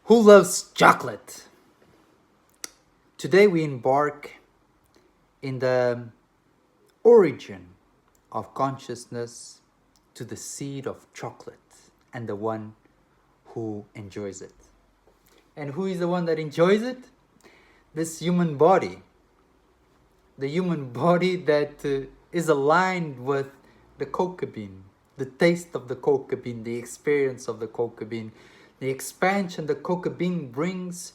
Who loves chocolate? Today we embark in the origin of consciousness to the seed of chocolate and the one who enjoys it. And who is the one that enjoys it? This human body. The human body that is aligned with the cocoa bean, the taste of the cocoa bean, the experience of the cocoa bean, the expansion the cocoa bean brings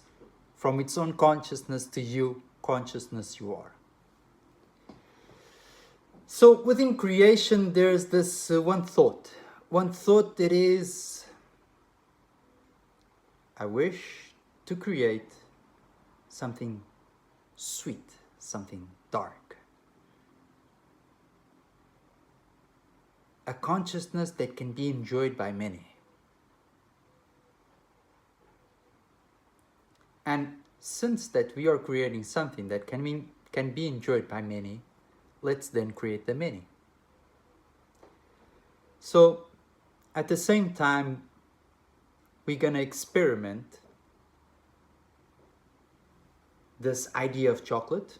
from its own consciousness to you, consciousness you are. So within creation, there's this one thought that is, I wish to create something sweet, something dark. A consciousness that can be enjoyed by many. And since that we are creating something that can be enjoyed by many, let's then create the many. So at the same time, we're going to experiment this idea of chocolate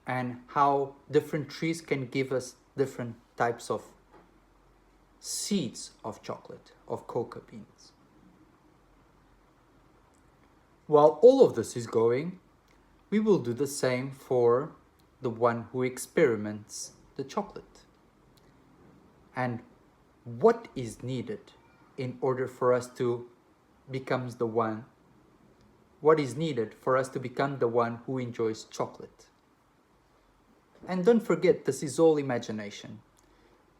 and how different trees can give us different types of seeds of chocolate, of cocoa beans. While all of this is going, we will do the same for the one who experiments the chocolate. And what is needed in order for us to become the one? What is needed for us to become the one who enjoys chocolate? And don't forget, this is all imagination.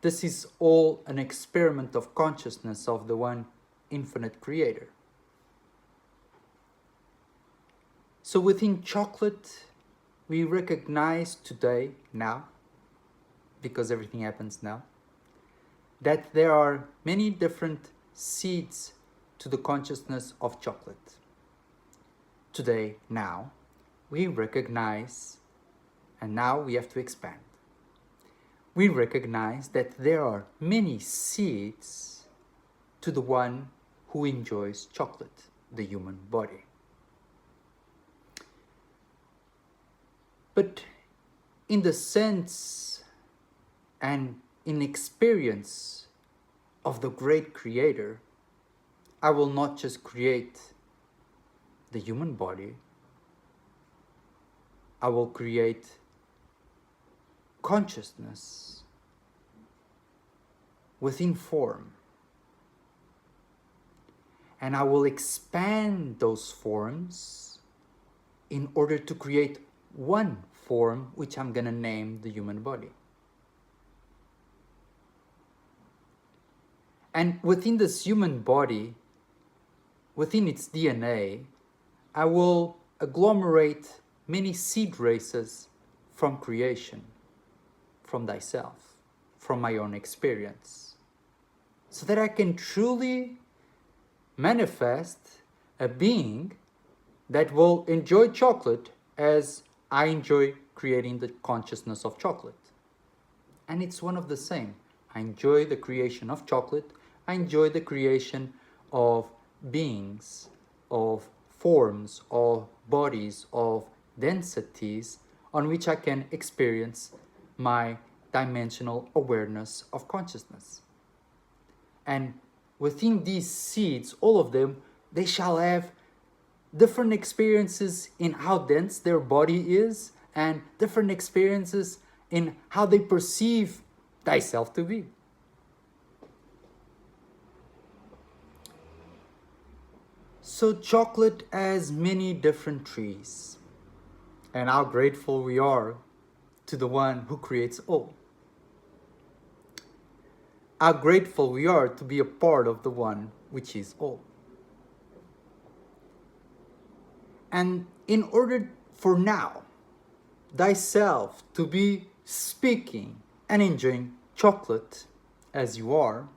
This is all an experiment of consciousness of the one infinite creator. So within chocolate, we recognize today, now, because everything happens now, that there are many different seeds to the consciousness of chocolate. Today, now, we recognize, and now we have to expand. We recognize that there are many seeds to the one who enjoys chocolate, the human body. But in the sense and in experience of the great creator, I will not just create the human body, I will create consciousness within form. And I will expand those forms in order to create one form, which I'm going to name the human body. And within this human body, within its DNA, I will agglomerate many seed races from creation, from thyself, from my own experience, so that I can truly manifest a being that will enjoy chocolate as I enjoy creating the consciousness of chocolate. And it's one of the same. I enjoy the creation of chocolate. I enjoy the creation of beings, of forms, of bodies, of densities on which I can experience my dimensional awareness of consciousness. And within these seeds, all of them, they shall have different experiences in how dense their body is and different experiences in how they perceive thyself to be. So chocolate has many different trees, and how grateful we are to the one who creates all. How grateful we are to be a part of the one which is all. And in order for now, thyself to be speaking and enjoying chocolate as you are,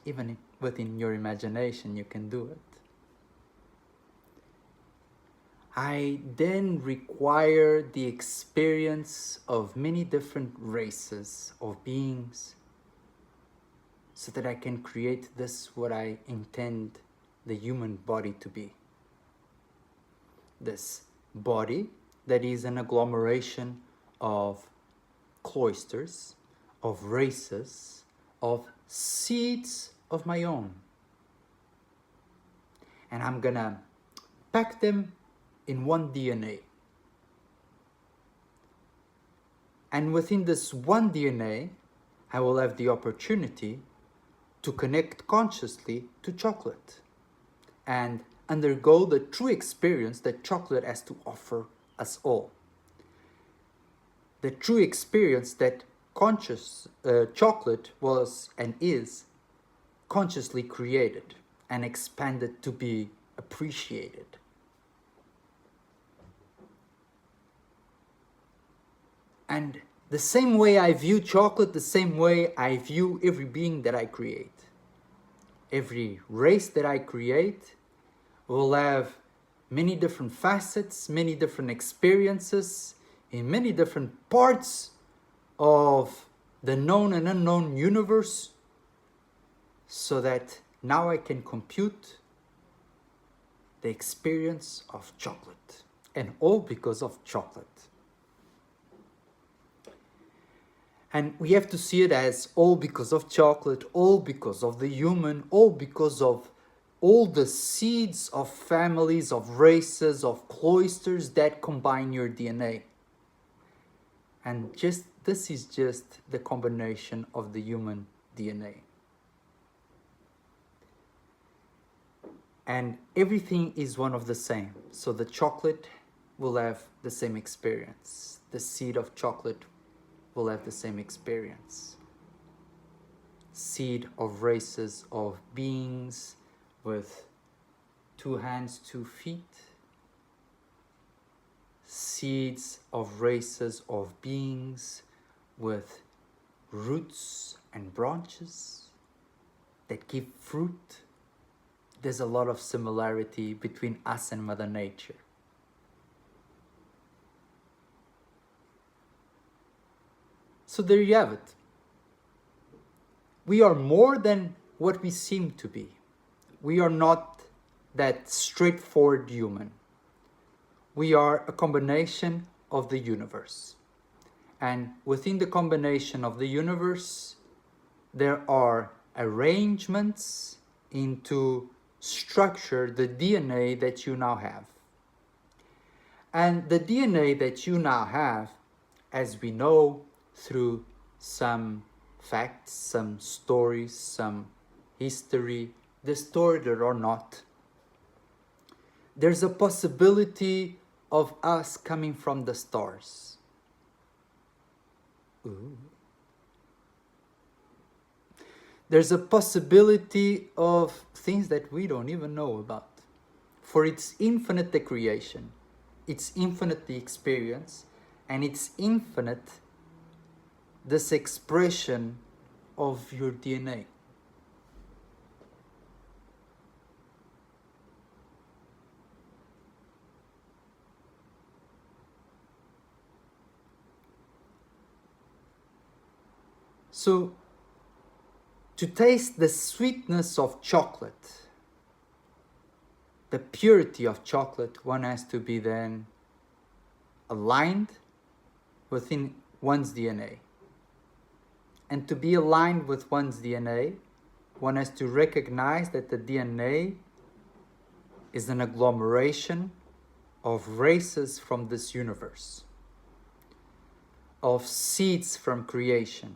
even within your imagination you can do it, I then require the experience of many different races of beings so that I can create this, what I intend the human body to be. this body that is an agglomeration of cloisters, of races, of seeds of my own. And I'm gonna pack them in one DNA. And within this one DNA, I will have the opportunity to connect consciously to chocolate and undergo the true experience that chocolate has to offer us all. The true experience that chocolate was and is consciously created and expanded to be appreciated. And the same way I view chocolate, the same way I view every being that I create. Every race that I create will have many different facets, many different experiences, in many different parts of the known and unknown universe, so that now I can compute the experience of chocolate, and all because of chocolate. And we have to see it as all because of chocolate, all because of the human, all because of all the seeds of families, of races, of cloisters that combine your DNA. And this is just the combination of the human DNA. And everything is one of the same. So the chocolate will have the same experience. The seed of chocolate will have the same experience. Seed of races of beings with 2 hands, 2 feet. Seeds of races of beings with roots and branches that give fruit. There's a lot of similarity between us and Mother Nature. So there you have it. We are more than what we seem to be. We are not that straightforward human. We are a combination of the universe. And within the combination of the universe, there are arrangements into structure the DNA that you now have. And the DNA that you now have, as we know through some facts, some stories, some history, distorted or not, there's a possibility of us coming from the stars. Ooh. There's a possibility of things that we don't even know about. For it's infinite the creation, it's infinite the experience, and it's infinite this expression of your DNA. So, to taste the sweetness of chocolate, the purity of chocolate, one has to be then aligned within one's DNA. And to be aligned with one's DNA, one has to recognize that the DNA is an agglomeration of races from this universe, of seeds from creation.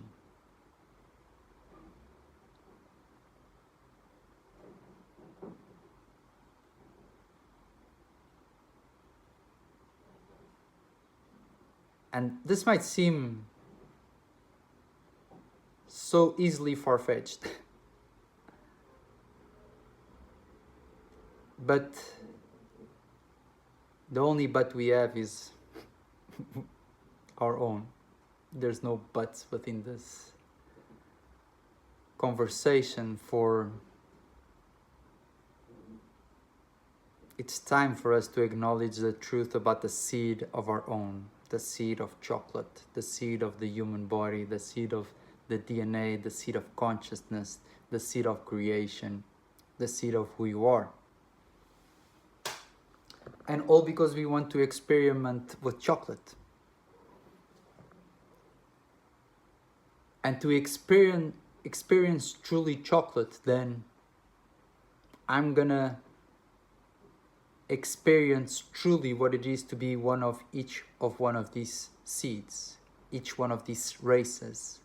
And this might seem so easily far-fetched. But the only but we have is our own. There's no buts within this conversation, for it's time for us to acknowledge the truth about the seed of our own, the seed of chocolate, the seed of the human body, the seed of the DNA, the seed of consciousness, the seed of creation, the seed of who you are. And all because we want to experiment with chocolate. And to experience truly chocolate, then I'm gonna experience truly what it is to be one of these seeds, each one of these races,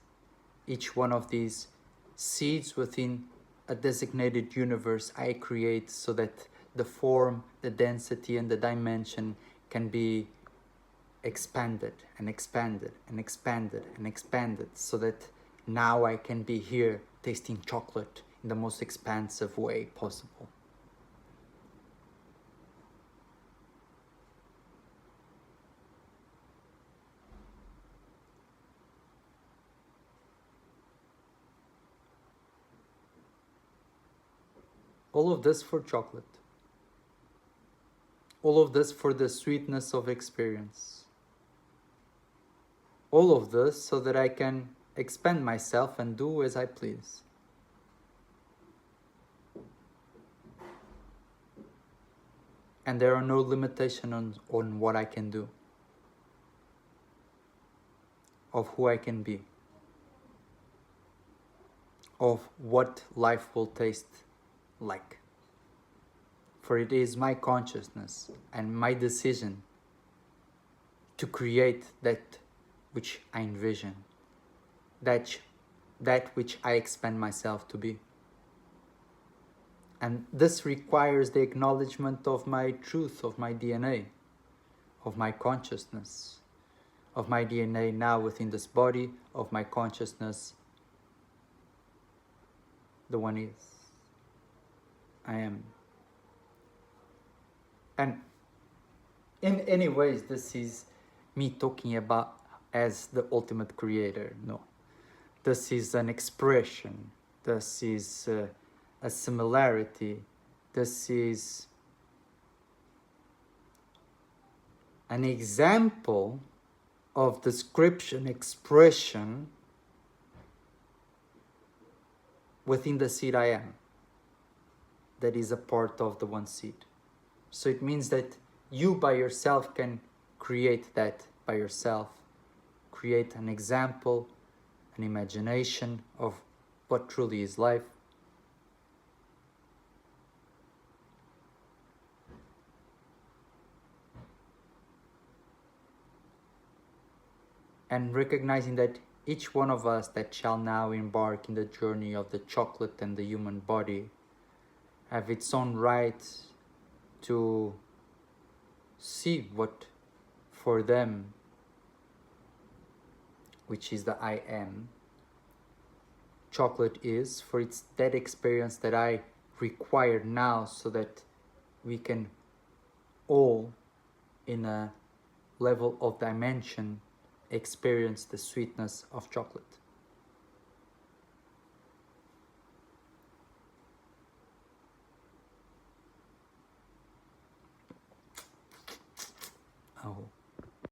each one of these seeds within a designated universe I create, so that the form, the density, and the dimension can be expanded and expanded and expanded and expanded, so that now I can be here tasting chocolate in the most expansive way possible. All of this for chocolate. All of this for the sweetness of experience. All of this so that I can expand myself and do as I please. And there are no limitations on what I can do, of who I can be, of what life will taste like. For it is my consciousness and my decision to create that which I envision, that which I expand myself to be. And this requires the acknowledgement of my truth, of my DNA, of my consciousness, of my DNA now within this body, of my consciousness, the one is. I am. And in any ways, this is me talking about as the ultimate creator. No. This is an expression. This is a similarity. This is an example of description, expression within the seed I am, that is a part of the one seed. So it means that you by yourself can create that by yourself, create an example, an imagination of what truly is life. And recognizing that each one of us that shall now embark in the journey of the chocolate and the human body have its own right to see what for them, which is the I am, chocolate is, for it's that experience that I require now, so that we can all, in a level of dimension, experience the sweetness of chocolate. Oh.